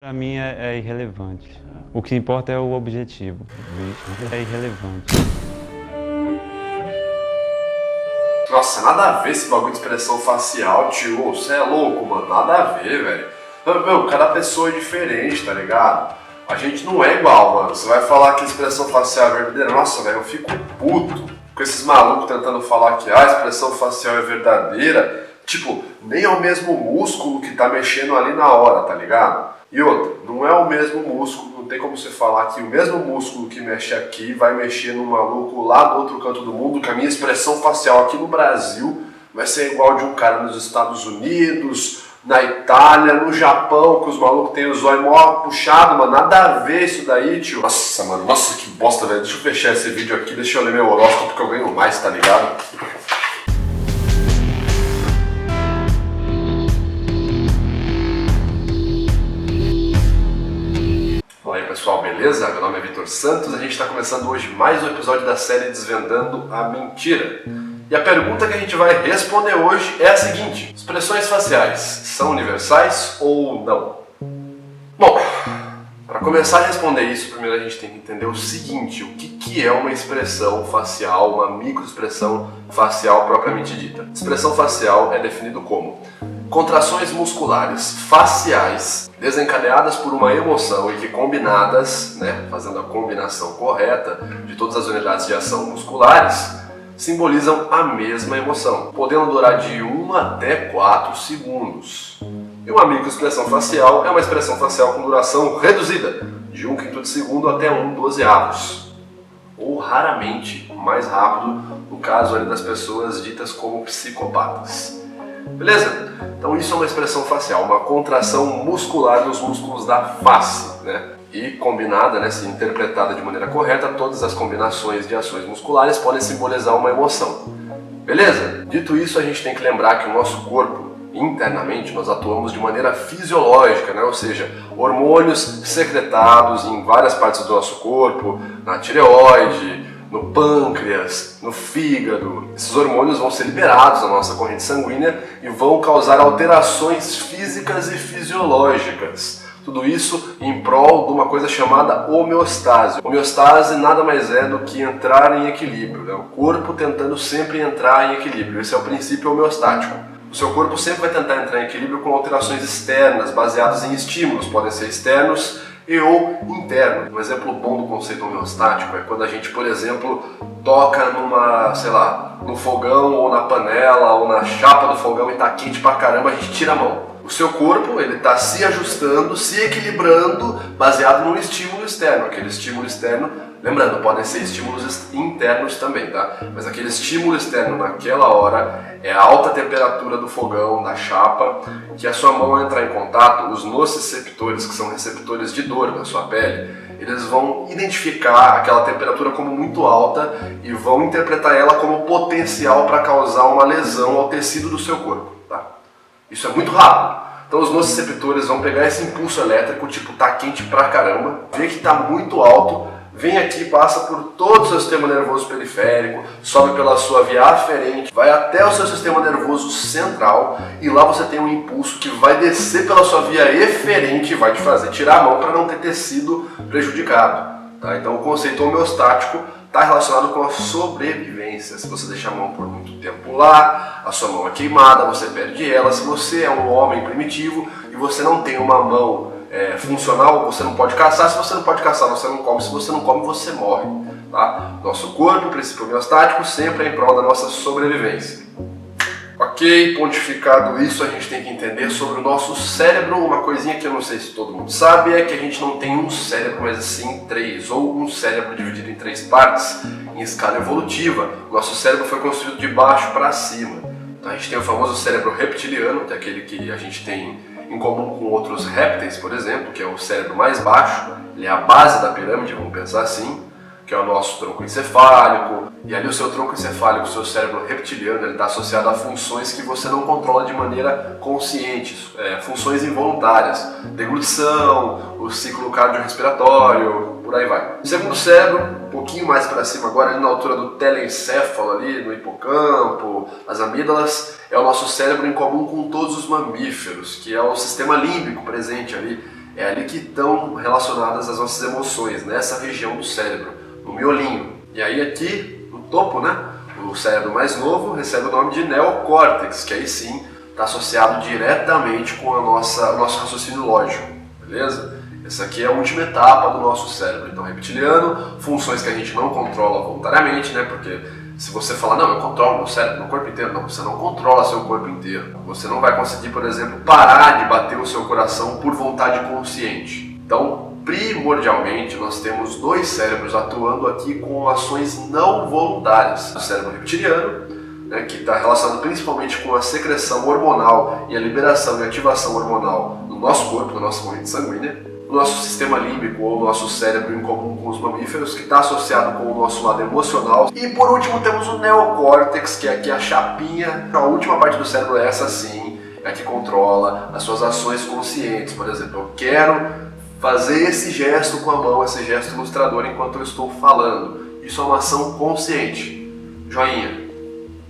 Pra mim é irrelevante. O que importa é o objetivo. É irrelevante. Nossa, nada a ver esse bagulho de expressão facial, tio. Você é louco, mano. Nada a ver, velho. Meu, cada pessoa é diferente, tá ligado? A gente não é igual, mano. Você vai falar que a expressão facial é verdadeira. Nossa, velho, eu fico puto com esses malucos tentando falar que a expressão facial é verdadeira. Tipo, nem é o mesmo músculo que tá mexendo ali na hora, tá ligado? E outra, não é o mesmo músculo, não tem como você falar que o mesmo músculo que mexe aqui vai mexer no maluco lá do outro canto do mundo, que a minha expressão facial aqui no Brasil vai ser igual de um cara nos Estados Unidos, na Itália, no Japão, que os malucos têm os olhos mó puxado, mano, nada a ver isso daí, tio. Nossa, mano, nossa, que bosta, velho. Deixa eu fechar esse vídeo aqui, deixa eu ler meu horóscopo que eu ganho mais, tá ligado? Fala aí, pessoal, beleza? Meu nome é Vitor Santos, a gente está começando hoje mais um episódio da série Desvendando a Mentira. E a pergunta que a gente vai responder hoje é a seguinte: expressões faciais são universais ou não? Bom, para começar a responder isso, primeiro a gente tem que entender o seguinte: o que é uma expressão facial, uma microexpressão facial propriamente dita? Expressão facial é definido como contrações musculares faciais desencadeadas por uma emoção e que combinadas, fazendo a combinação correta de todas as unidades de ação musculares, simbolizam a mesma emoção, podendo durar de 1 até 4 segundos. E uma microexpressão facial é uma expressão facial com duração reduzida, de 1/5 de segundo até 1/12, ou raramente mais rápido, no caso ali das pessoas ditas como psicopatas. Beleza? Então isso é uma expressão facial, uma contração muscular nos músculos da face, E combinada, se interpretada de maneira correta, todas as combinações de ações musculares podem simbolizar uma emoção. Beleza? Dito isso, a gente tem que lembrar que o nosso corpo, internamente, nós atuamos de maneira fisiológica, ou seja, hormônios secretados em várias partes do nosso corpo, na tireoide, no pâncreas, no fígado. Esses hormônios vão ser liberados na nossa corrente sanguínea e vão causar alterações físicas e fisiológicas. Tudo isso em prol de uma coisa chamada homeostase. Homeostase nada mais é do que entrar em equilíbrio, o corpo tentando sempre entrar em equilíbrio. Esse é o princípio homeostático. O seu corpo sempre vai tentar entrar em equilíbrio com alterações externas, baseadas em estímulos, podem ser externos e ou interno. Um exemplo bom do conceito homeostático é quando a gente, por exemplo, toca no fogão ou na panela ou na chapa do fogão e tá quente pra caramba, a gente tira a mão. O seu corpo, ele tá se ajustando, se equilibrando, baseado num estímulo externo. Aquele estímulo externo, lembrando, podem ser estímulos internos também, tá? Mas aquele estímulo externo naquela hora é a alta temperatura do fogão, da chapa, que a sua mão entrar em contato, os nociceptores, que são receptores de dor na sua pele, eles vão identificar aquela temperatura como muito alta e vão interpretar ela como potencial para causar uma lesão ao tecido do seu corpo, tá? Isso é muito rápido. Então os nociceptores vão pegar esse impulso elétrico, tipo, tá quente pra caramba, vê que tá muito alto, vem aqui, passa por todo o seu sistema nervoso periférico, sobe pela sua via aferente, vai até o seu sistema nervoso central e lá você tem um impulso que vai descer pela sua via eferente e vai te fazer tirar a mão para não ter tecido prejudicado. Tá? Então o conceito homeostático está relacionado com a sobrevivência. Se você deixar a mão por muito tempo lá, a sua mão é queimada, você perde ela. Se você é um homem primitivo e você não tem uma mão funcional, você não pode caçar. Se você não pode caçar, você não come. Se você não come, você morre. Tá? Nosso corpo, o princípio homeostático, sempre é em prol da nossa sobrevivência. Ok, pontificado isso, a gente tem que entender sobre o nosso cérebro. Uma coisinha que eu não sei se todo mundo sabe é que a gente não tem um cérebro, mas sim 3, ou um cérebro dividido em 3 partes, em escala evolutiva. O nosso cérebro foi construído de baixo para cima. Então, a gente tem o famoso cérebro reptiliano, que é aquele que a gente tem em comum com outros répteis, por exemplo, que é o cérebro mais baixo, ele é a base da pirâmide, vamos pensar assim, que é o nosso tronco encefálico, e ali o seu tronco encefálico, o seu cérebro reptiliano, ele está associado a funções que você não controla de maneira consciente, funções involuntárias, deglutição, o ciclo cardiorrespiratório, por aí vai. O segundo cérebro, um pouquinho mais para cima agora, ali na altura do telencéfalo, ali no hipocampo, as amígdalas, é o nosso cérebro em comum com todos os mamíferos, que é o sistema límbico presente ali É ali que estão relacionadas as nossas emoções, nessa região do cérebro, no miolinho. E aí aqui, no topo, né, o cérebro mais novo recebe o nome de neocórtex, que aí sim está associado diretamente com o nosso raciocínio lógico, beleza? Essa aqui é a última etapa do nosso cérebro. Então, reptiliano, funções que a gente não controla voluntariamente, né? Porque se você falar, não, eu controlo meu cérebro, meu corpo inteiro, não, você não controla seu corpo inteiro. Você não vai conseguir, por exemplo, parar de bater o seu coração por vontade consciente. Então, primordialmente, nós temos dois cérebros atuando aqui com ações não voluntárias. O cérebro reptiliano, né, que está relacionado principalmente com a secreção hormonal e a liberação e ativação hormonal no nosso corpo, na nossa corrente sanguínea. O nosso sistema límbico ou o nosso cérebro em comum com os mamíferos, que está associado com o nosso lado emocional. E por último temos o neocórtex, que é aqui a chapinha. A última parte do cérebro é essa sim, é a que controla as suas ações conscientes. Por exemplo, eu quero fazer esse gesto com a mão, esse gesto ilustrador enquanto eu estou falando. Isso é uma ação consciente. Joinha.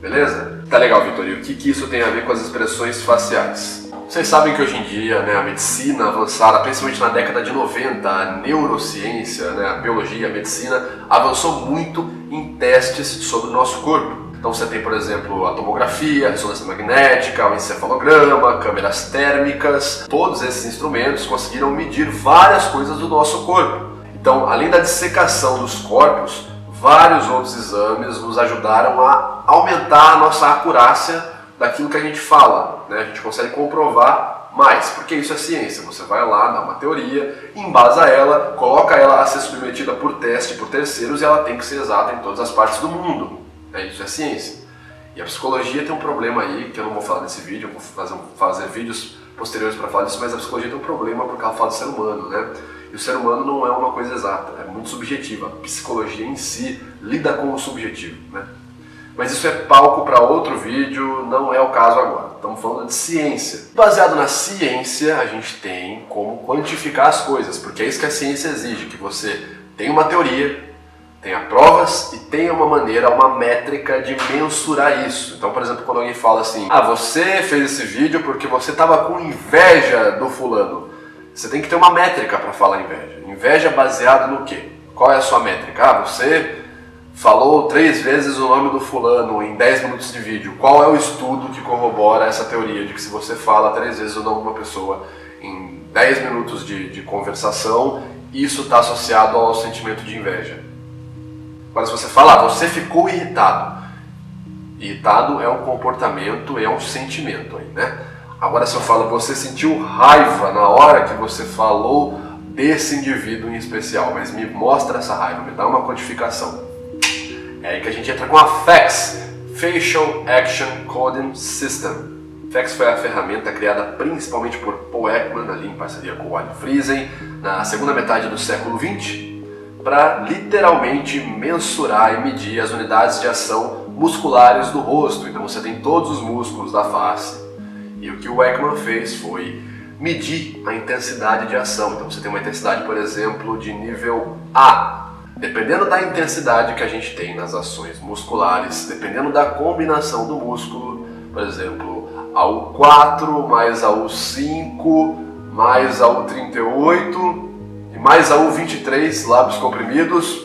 Beleza? Tá legal, Vitor. E o que isso tem a ver com as expressões faciais? Vocês sabem que hoje em dia, né, a medicina avançada, principalmente na década de 90, a neurociência, né, a biologia, a medicina, avançou muito em testes sobre o nosso corpo. Então você tem, por exemplo, a tomografia, a ressonância magnética, o encefalograma, câmeras térmicas. Todos esses instrumentos conseguiram medir várias coisas do nosso corpo. Então, além da dissecação dos corpos, vários outros exames nos ajudaram a aumentar a nossa acurácia daquilo que a gente fala, né? A gente consegue comprovar mais, porque isso é ciência. Você vai lá, dá uma teoria, embasa ela, coloca ela a ser submetida por teste, por terceiros, e ela tem que ser exata em todas as partes do mundo. Isso é ciência. E a psicologia tem um problema aí, que eu não vou falar nesse vídeo, eu vou fazer vídeos posteriores para falar disso, mas a psicologia tem um problema porque ela fala do ser humano, né? E o ser humano não é uma coisa exata, é muito subjetiva. A psicologia em si lida com o subjetivo, né? Mas isso é palco para outro vídeo, não é o caso agora. Estamos falando de ciência. Baseado na ciência, a gente tem como quantificar as coisas, porque é isso que a ciência exige, que você tenha uma teoria, tenha provas e tenha uma maneira, uma métrica de mensurar isso. Então, por exemplo, quando alguém fala assim, você fez esse vídeo porque você estava com inveja do fulano. Você tem que ter uma métrica para falar inveja. Inveja baseada no quê? Qual é a sua métrica? Você falou 3 vezes o nome do fulano em 10 minutos de vídeo. Qual é o estudo que corrobora essa teoria de que se você fala 3 vezes o nome de uma pessoa em 10 minutos de conversação, isso está associado ao sentimento de inveja? Agora, se você falar, você ficou irritado. Irritado é um comportamento, é um sentimento aí, né? Agora, se eu falo, você sentiu raiva na hora que você falou desse indivíduo em especial, mas me mostra essa raiva, me dá uma quantificação. É aí que a gente entra com a FACS, Facial Action Coding System. FACS foi a ferramenta criada principalmente por Paul Ekman, ali em parceria com o Wiley Friesen, na segunda metade do século XX, para literalmente mensurar e medir as unidades de ação musculares do rosto. Então você tem todos os músculos da face. E o que o Ekman fez foi medir a intensidade de ação. Então você tem uma intensidade, por exemplo, de nível A. Dependendo da intensidade que a gente tem nas ações musculares, dependendo da combinação do músculo, por exemplo, AU4 mais AU5 mais AU38 e mais AU23, lábios comprimidos,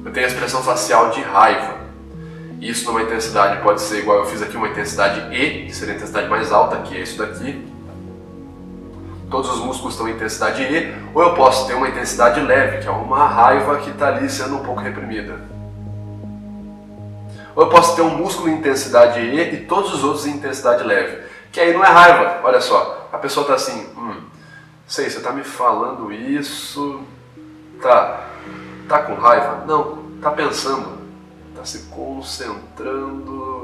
eu tenho a expressão facial de raiva. Isso numa intensidade pode ser igual eu fiz aqui, uma intensidade E, que seria a intensidade mais alta, que é isso daqui. Todos os músculos estão em intensidade E, ou eu posso ter uma intensidade leve, que é uma raiva que está ali sendo um pouco reprimida. Ou eu posso ter um músculo em intensidade E e todos os outros em intensidade leve, que aí não é raiva. Olha só, a pessoa está assim, sei, você está me falando isso, tá com raiva? Não, tá pensando, tá se concentrando.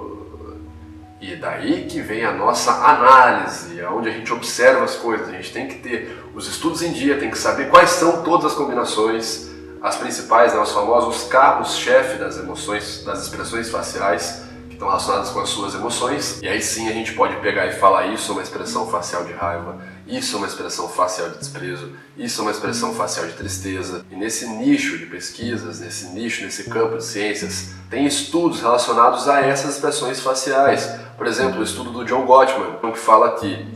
E daí que vem a nossa análise, onde a gente observa as coisas. A gente tem que ter os estudos em dia, tem que saber quais são todas as combinações, as principais, né, os famosos carros-chefe das emoções, das expressões faciais, que estão relacionadas com as suas emoções. E aí sim a gente pode pegar e falar, isso é uma expressão facial de raiva, isso é uma expressão facial de desprezo, isso é uma expressão facial de tristeza. E nesse nicho de pesquisas, nesse campo de ciências, tem estudos relacionados a essas expressões faciais. Por exemplo, o estudo do John Gottman, que fala que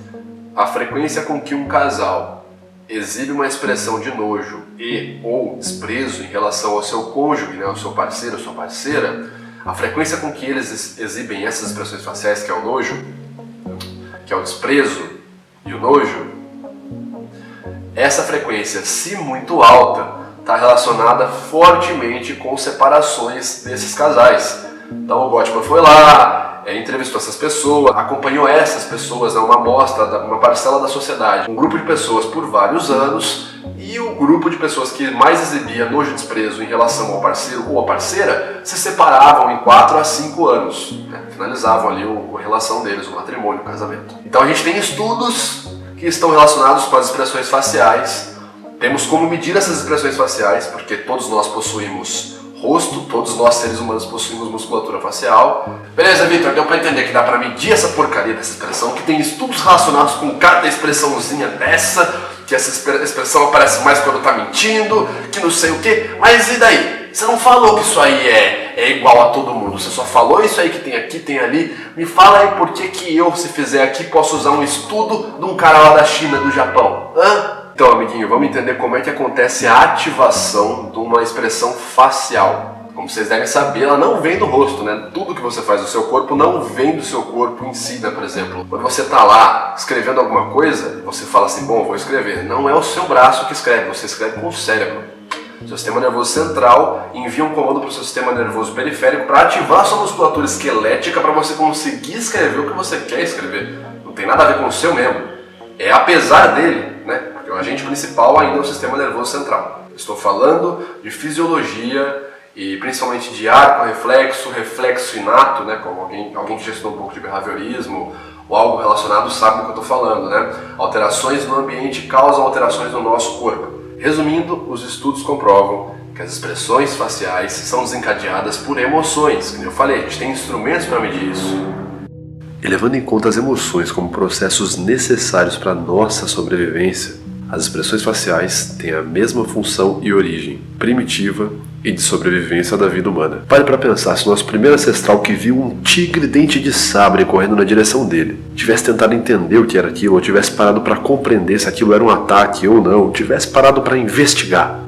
a frequência com que um casal exibe uma expressão de nojo e ou desprezo em relação ao seu cônjuge, né, ao seu parceiro, sua parceira, a frequência com que eles exibem essas expressões faciais, que é o nojo, que é o desprezo e o nojo, essa frequência, se muito alta, está relacionada fortemente com separações desses casais. Então o Gottman foi lá, entrevistou essas pessoas, acompanhou essas pessoas, uma amostra, uma parcela da sociedade, um grupo de pessoas por vários anos, e o grupo de pessoas que mais exibia nojo e desprezo em relação ao parceiro ou à parceira se separavam em 4 a 5 anos, né? Finalizavam ali a relação deles, o matrimônio, o casamento. Então a gente tem estudos que estão relacionados com as expressões faciais. Temos como medir essas expressões faciais, porque todos nós possuímos rosto, todos nós seres humanos possuímos musculatura facial. Beleza, Vitor, deu pra entender que dá pra medir essa porcaria dessa expressão, que tem estudos relacionados com cada expressãozinha dessa, que essa expressão aparece mais quando tá mentindo, que não sei o que, mas e daí? Você não falou que isso aí é igual a todo mundo, você só falou isso aí que tem aqui, tem ali. Me fala aí por que eu, se fizer aqui, posso usar um estudo de um cara lá da China, do Japão? Hã? Então, amiguinho, vamos entender como é que acontece a ativação de uma expressão facial. Como vocês devem saber, ela não vem do rosto, né? Tudo que você faz no seu corpo não vem do seu corpo em si, né? Por exemplo, quando você está lá escrevendo alguma coisa, você fala assim, bom, vou escrever. Não é o seu braço que escreve, você escreve com o cérebro. Seu sistema nervoso central envia um comando para o seu sistema nervoso periférico para ativar a sua musculatura esquelética para você conseguir escrever o que você quer escrever. Não tem nada a ver com o seu membro. É apesar dele, né? Porque o agente principal ainda é o sistema nervoso central. Estou falando de fisiologia e principalmente de arco, reflexo inato, né? Como alguém que já estudou um pouco de behaviorismo ou algo relacionado sabe do que eu estou falando, né? Alterações no ambiente causam alterações no nosso corpo. Resumindo, os estudos comprovam que as expressões faciais são desencadeadas por emoções. Como eu falei, a gente tem instrumentos para medir isso. E levando em conta as emoções como processos necessários para a nossa sobrevivência, as expressões faciais têm a mesma função e origem primitiva e de sobrevivência da vida humana. Pare para pensar, se o nosso primeiro ancestral que viu um tigre dente de sabre correndo na direção dele tivesse tentado entender o que era aquilo, ou tivesse parado para compreender se aquilo era um ataque ou não, tivesse parado para investigar,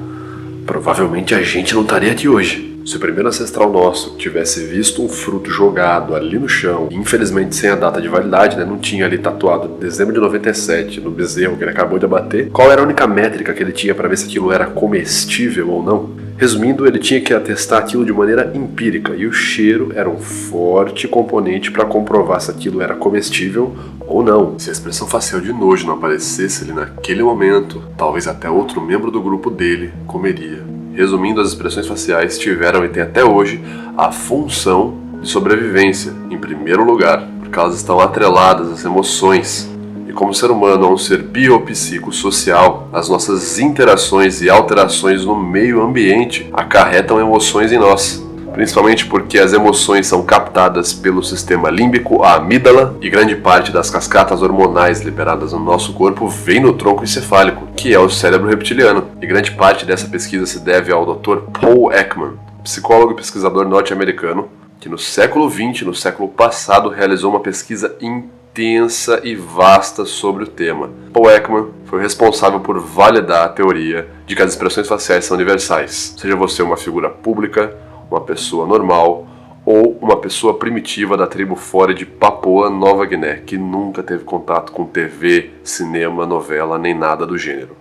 provavelmente a gente não estaria aqui hoje. Se o primeiro ancestral nosso tivesse visto um fruto jogado ali no chão, infelizmente sem a data de validade, né, não tinha ali tatuado dezembro de 97 no bezerro que ele acabou de abater, qual era a única métrica que ele tinha para ver se aquilo era comestível ou não? Resumindo, ele tinha que atestar aquilo de maneira empírica, e o cheiro era um forte componente para comprovar se aquilo era comestível ou não. Se a expressão facial de nojo não aparecesse ali naquele momento, talvez até outro membro do grupo dele comeria. Resumindo, as expressões faciais tiveram e têm até hoje a função de sobrevivência, em primeiro lugar, porque elas estão atreladas às emoções. E como o ser humano é um ser biopsicossocial, as nossas interações e alterações no meio ambiente acarretam emoções em nós. Principalmente porque as emoções são captadas pelo sistema límbico, a amígdala, e grande parte das cascatas hormonais liberadas no nosso corpo vem no tronco encefálico, que é o cérebro reptiliano. E grande parte dessa pesquisa se deve ao Dr. Paul Ekman, psicólogo e pesquisador norte-americano, que no século XX, no século passado, realizou uma pesquisa intensa e vasta sobre o tema. Paul Ekman foi responsável por validar a teoria de que as expressões faciais são universais. Seja você uma figura pública, uma pessoa normal ou uma pessoa primitiva da tribo fora de Papua Nova Guiné, que nunca teve contato com TV, cinema, novela, nem nada do gênero.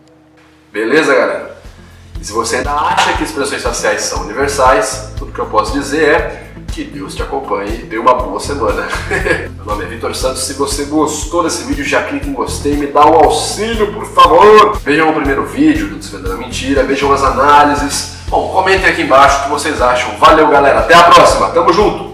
Beleza, galera? E se você ainda acha que expressões faciais são universais, tudo que eu posso dizer é que Deus te acompanhe e tenha uma boa semana. Meu nome é Vitor Santos. Se você gostou desse vídeo, já clique em gostei, me dá um auxílio, por favor. Vejam o primeiro vídeo do Desvendando a Mentira, vejam as análises. Bom, comentem aqui embaixo o que vocês acham. Valeu, galera. Até a próxima. Tamo junto.